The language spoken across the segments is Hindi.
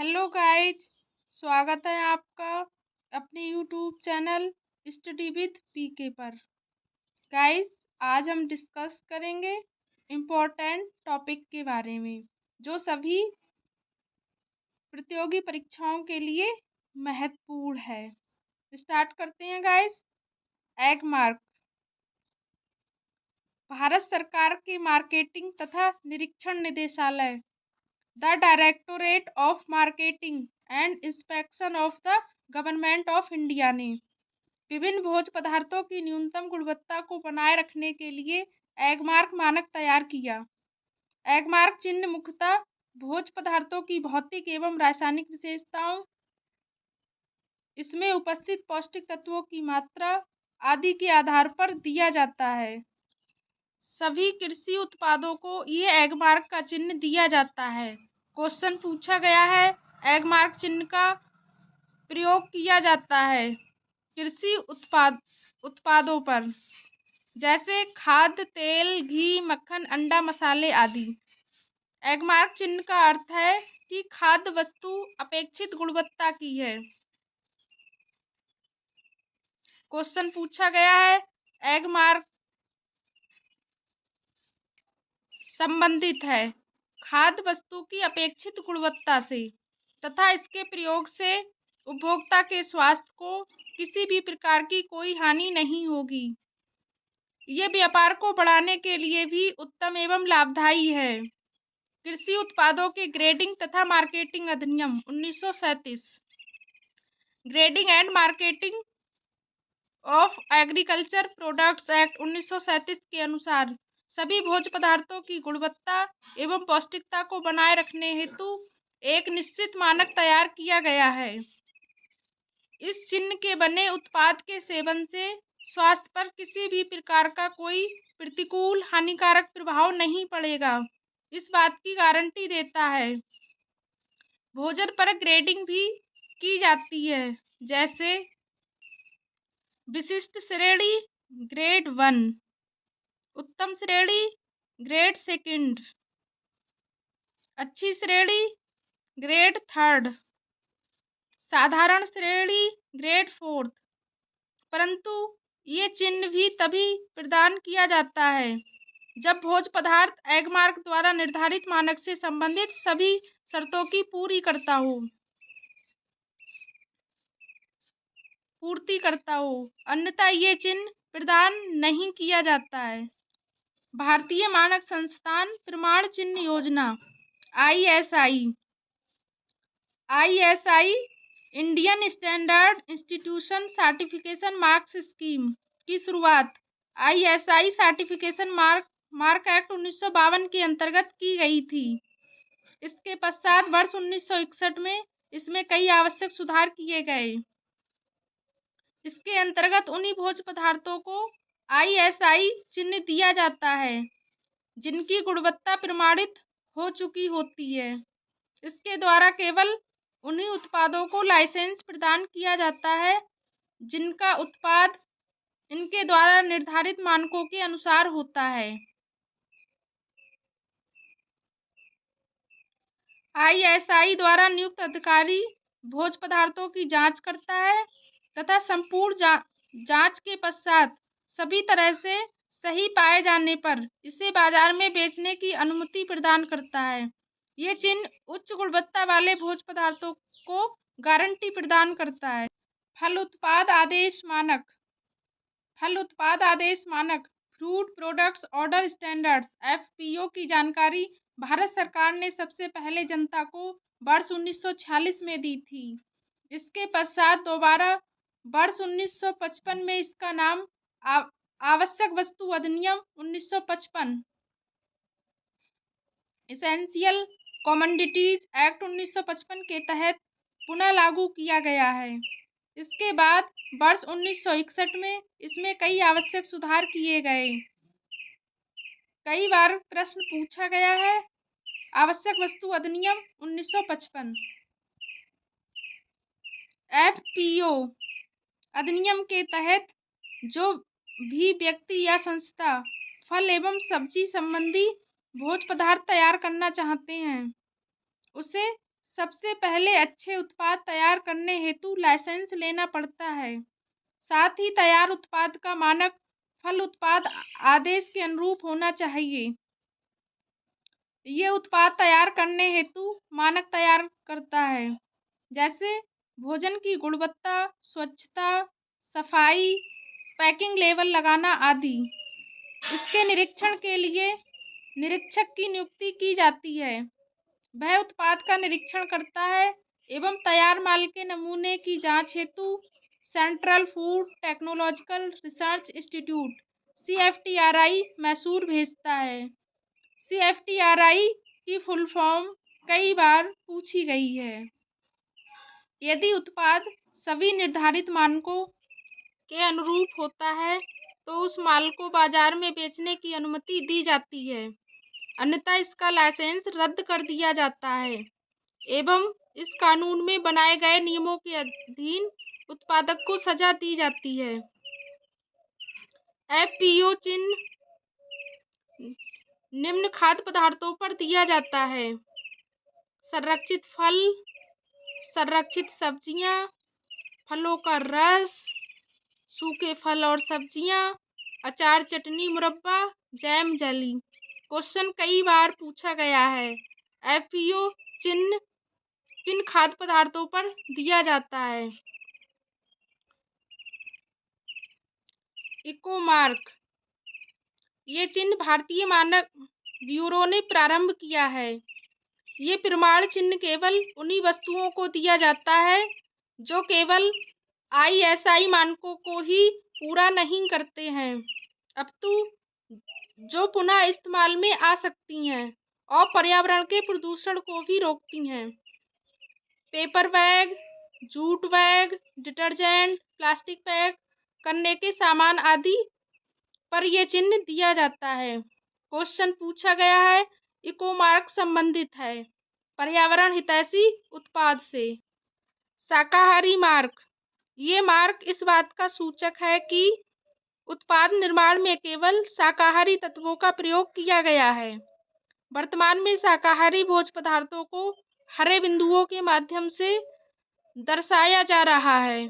हेलो गाइज, स्वागत है आपका अपने यूट्यूब चैनल स्टडी विद पीके पर। गाइज, आज हम डिस्कस करेंगे इम्पोर्टेंट टॉपिक के बारे में जो सभी प्रतियोगी परीक्षाओं के लिए महत्वपूर्ण है। स्टार्ट करते हैं गाइज। एग मार्क भारत सरकार के मार्केटिंग तथा निरीक्षण निदेशालय the directorate of marketing and inspection of the government of India ने विभिन्न भोज्य पदार्थों की न्यूनतम गुणवत्ता को बनाए रखने के लिए एगमार्क मानक तैयार किया। एगमार्क चिन्ह मुख्यतः भोज्य पदार्थों की भौतिक एवं रासायनिक विशेषताओं, इसमें उपस्थित पौष्टिक तत्वों की मात्रा आदि के आधार पर दिया जाता है। सभी कृषि उत्पादों को ये एगमार्क का चिन्ह दिया जाता है। क्वेश्चन पूछा गया है, एगमार्क चिन्ह का प्रयोग किया जाता है कृषि उत्पादों पर, जैसे खाद्य तेल, घी, मक्खन, अंडा, मसाले आदि। एगमार्क चिन्ह का अर्थ है कि खाद्य वस्तु अपेक्षित गुणवत्ता की है। क्वेश्चन पूछा गया है, एगमार्क संबंधित है खाद्य वस्तु की अपेक्षित गुणवत्ता से तथा इसके प्रयोग से उपभोक्ता के स्वास्थ्य को किसी भी प्रकार की कोई हानि नहीं होगी। ये व्यापार को बढ़ाने के लिए भी उत्तम एवं लाभदायी है। कृषि उत्पादों के ग्रेडिंग तथा मार्केटिंग अधिनियम 1937, grading and marketing of agriculture products act 1937 के अनुसार सभी भोज्य पदार्थों की गुणवत्ता एवं पौष्टिकता को बनाए रखने हेतु एक निश्चित मानक तैयार किया गया है। इस चिन्ह के बने उत्पाद के सेवन से स्वास्थ्य पर किसी भी प्रकार का कोई प्रतिकूल हानिकारक प्रभाव नहीं पड़ेगा, इस बात की गारंटी देता है। भोजन पर ग्रेडिंग भी की जाती है, जैसे विशिष्ट श्रेणी ग्रेड 1, उत्तम श्रेणी ग्रेड 2, अच्छी श्रेणी ग्रेड 3, साधारण श्रेणी ग्रेड 4। परंतु ये चिन्ह भी तभी प्रदान किया जाता है जब भोज्य पदार्थ एगमार्क द्वारा निर्धारित मानक से संबंधित सभी शर्तों की पूर्ति करता हो, अन्यथा ये चिन्ह प्रदान नहीं किया जाता है। भारतीय मानक संस्थान प्रमाण चिन्ह योजना ISI Indian standard institution certification marks scheme की शुरुआत ISI सर्टिफिकेशन मार्क एक्ट 1952 के अंतर्गत की गई थी। इसके पश्चात वर्ष 1961 में इसमें कई आवश्यक सुधार किए गए। इसके अंतर्गत उन्हीं भोज्य पदार्थों को ISI चिन्ह दिया जाता है जिनकी गुणवत्ता प्रमाणित हो चुकी होती है। इसके द्वारा केवल उन्हीं उत्पादों को लाइसेंस प्रदान किया जाता है जिनका उत्पाद इनके द्वारा निर्धारित मानकों के अनुसार होता है। ISI द्वारा नियुक्त अधिकारी भोज्य पदार्थों की जांच करता है तथा संपूर्ण जांच के पश्चात सभी तरह से सही पाए जाने पर इसे बाजार में बेचने की अनुमति प्रदान करता है। ये चिन्ह उच्च गुणवत्ता वाले भोज्य पदार्थों को गारंटी प्रदान करता है। फल उत्पाद आदेश मानक fruit products order standards FPO की जानकारी भारत सरकार ने सबसे पहले जनता को वर्ष 1946 में दी थी। इसके पश्चात दोबारा वर्ष 1955 में इसका नाम आवश्यक वस्तु अधिनियम 1955, एसेंशियल कमोडिटीज एक्ट 1955 के तहत पुनः लागू किया गया है। इसके बाद वर्ष 1961 में इसमें कई आवश्यक सुधार किए गए। कई बार प्रश्न पूछा गया है, आवश्यक वस्तु अधिनियम 1955। FPO अधिनियम के तहत जो भी व्यक्ति या संस्था फल एवं सब्जी संबंधी भोज्य पदार्थ तैयार करना चाहते हैं उसे सबसे पहले अच्छे उत्पाद तैयार करने हेतु लाइसेंस लेना पड़ता है। साथ ही तैयार उत्पाद का मानक फल उत्पाद आदेश के अनुरूप होना चाहिए। ये उत्पाद तैयार करने हेतु मानक तैयार करता है, जैसे भोजन की गुणवत्ता, स्वच्छता, सफाई, पैकिंग लेबल लगाना आदि। इसके निरीक्षण के लिए निरीक्षक की नियुक्ति की जाती है। वह उत्पाद का निरीक्षण करता है एवं तैयार माल के नमूने की जांच हेतु central food technological research institute CFTRI Mysore भेजता है। CFTRI की फुल फॉर्म कई बार पूछी गई है। यदि उत्पाद सभी निर्धारित मानकों के अनुरूप होता है तो उस माल को बाजार में बेचने की अनुमति दी जाती है, अन्यथा इसका लाइसेंस रद्द कर दिया जाता है एवं इस कानून में बनाए गए नियमों के अधीन उत्पादक को सजा दी जाती है। FPO चिन्ह निम्न खाद्य पदार्थों पर दिया जाता है: संरक्षित फल, संरक्षित सब्जियां, फलों का रस, सूखे फल और सब्जियां, अचार, चटनी, मुरब्बा, जैम, जेली। क्वेश्चन कई बार पूछा गया है। FPO चिन्ह किन खाद्य पदार्थों पर दिया जाता है? Eco mark. ये चिन्ह भारतीय मानक ब्यूरो ने प्रारंभ किया है। ये प्रमाण चिन्ह केवल उन्हीं वस्तुओं को दिया जाता है जो केवल ISI मानकों को ही पूरा नहीं करते हैं, अपितु जो पुनः इस्तेमाल में आ सकती हैं और पर्यावरण के प्रदूषण को भी रोकती हैं। Paper bag, jute bag, detergent, plastic pack करने के सामान आदि पर यह चिन्ह दिया जाता है। क्वेश्चन पूछा गया है, इको मार्क संबंधित है पर्यावरण हितैषी उत्पाद से। शाकाहारी मार्क। ये मार्क इस बात का सूचक है कि उत्पाद निर्माण में केवल शाकाहारी तत्वों का प्रयोग किया गया है। वर्तमान में शाकाहारी भोज्य पदार्थों को हरे बिंदुओं के माध्यम से दर्शाया जा रहा है।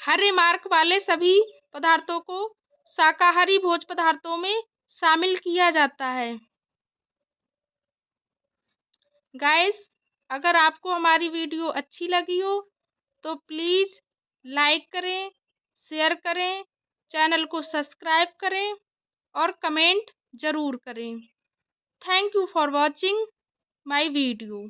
हरे मार्क वाले सभी पदार्थों को शाकाहारी भोज्य पदार्थों में शामिल किया जाता है। गाइस, अगर आपको हमारी वीडियो अच्छी लगी हो तो प्लीज़ लाइक करें, शेयर करें, चैनल को सब्सक्राइब करें और कमेंट ज़रूर करें। Thank you for watching my video.